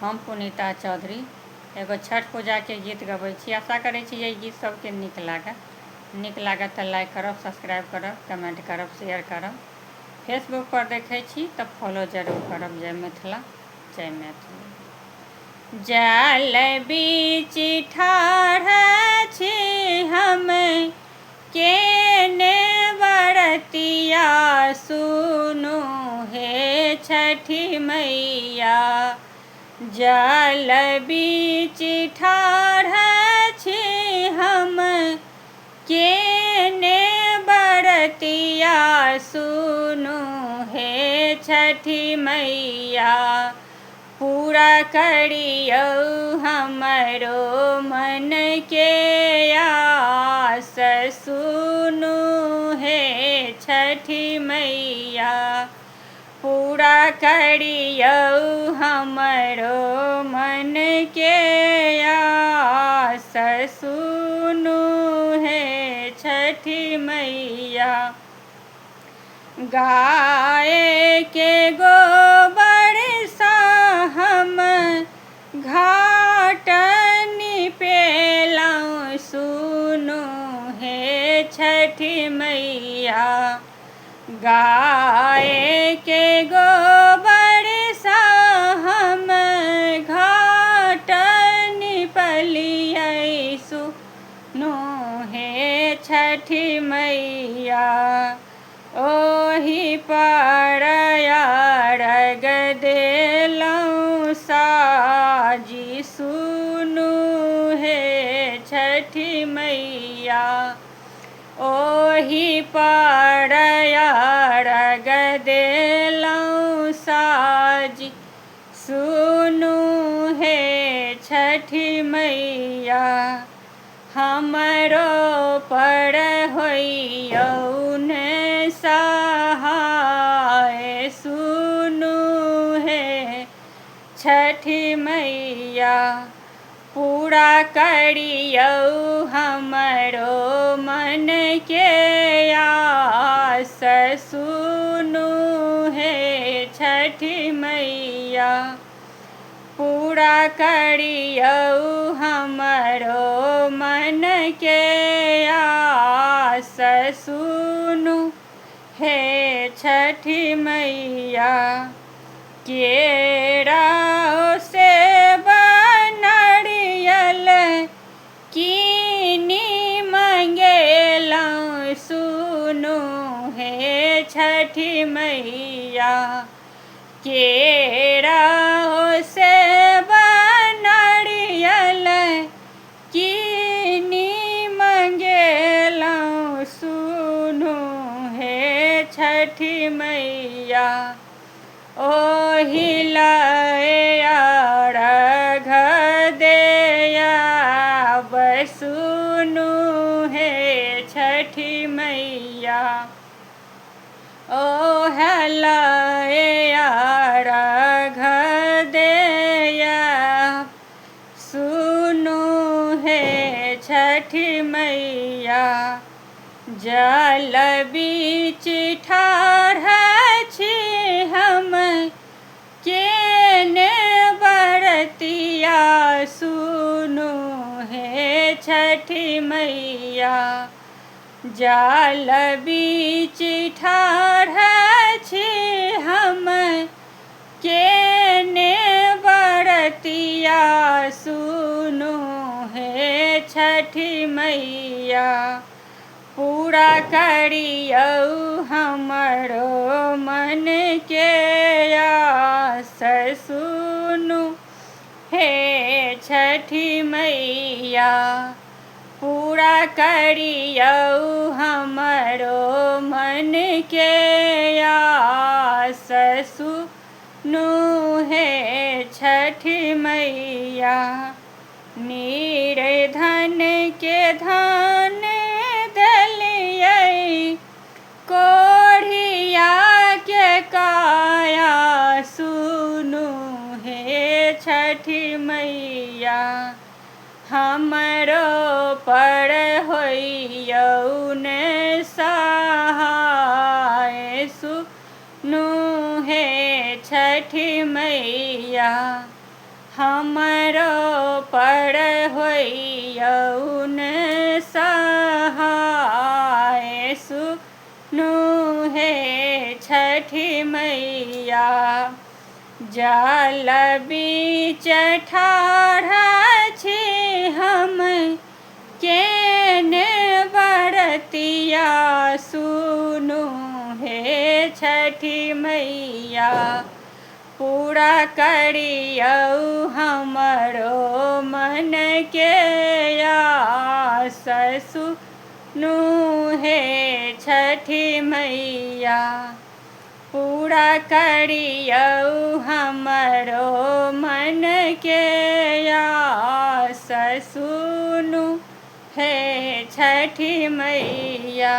हम पुनीता चौधरी एगो छठ पूजा के गीत गबै छी। आशा करै छी ये गीत सबके नीक लागत तऽ लाइक करब, सब्सक्राइब करब, कमेंट करब, शेयर करब। फेसबुक पर देखै छी तऽ फॉलो जरूर करब। जय मिथिला, जय मैथिली। जल बीच ठाढ़ छी हम केने बरतिया, सुनु हे छठी मैया। जल बीच ठाढ़ छी हम केने बरतिया, सुनु हे छठी मैया। पूरा करियौ हमरो मन के आस, सुनु हे छठी मैया। पूरा करियौ हमरो मन के आस, सुनु हे छठी मैया। गाय के गोबर सा हम घाट निपेलहुँ, सुनु हे छठी मैया। गाय के गोबर सा हम घाट निपलियै, सुनु हे छठी मैया। ओहि पर अर्घ देलहुँ साजी, सुनु हे छठी मैया। ओहि पर अर्घ देलहुँ साजी, सुनु हे छठी मैया। हमरो पर होइयौ ने सहाय, सुनु हे छठी मैया। पूरा करियौ हमरो मन के आस, सुनु हे छठी मैया। पूरा करियौ हमरो मन के आस, सुनु हे छठी मैया। केरा से नारियल कीनी मंगेलहुँ, सुनु हे छठी मैया। केरा से नारियल कीनी मंगेलहुँ, सुनु हे छठी मैया। ओहि लए अर्घ देब, सुनु हे छठी मैया। ओह लए अर्घ देब, सुनु हे छठी मैया। जल बीच ठाढ़ छी हम केने बरतिया, सुनु हे छठी मैया। जल बीच ठाढ़ छी हम केने बरतिया, सुनु हे छठी मैया। पूरा करियौ हमरो मन के आस, सुनु हे छठी मैया। पूरा करियौ हमरो मन के आस, सुनु हे छठी मैया। निर्धन के धन देलियै, कोढ़िया के काया, सुनु हे छठी मैया। हमरो पर होइयौ ने सहाय, सुनु हे छठी मैया। हमरो पर होइयौन सहाय। सुनु हे छठी मैया, जल बीच ठाढ़ छी हम केने बरतिया। सुनु हे छठी मैया, पूरा करियौ हमरो मन के आस। सुनु हे छठी मैया, पूरा करियौ हमरो मन के आस। सुनु हे छठी मैया।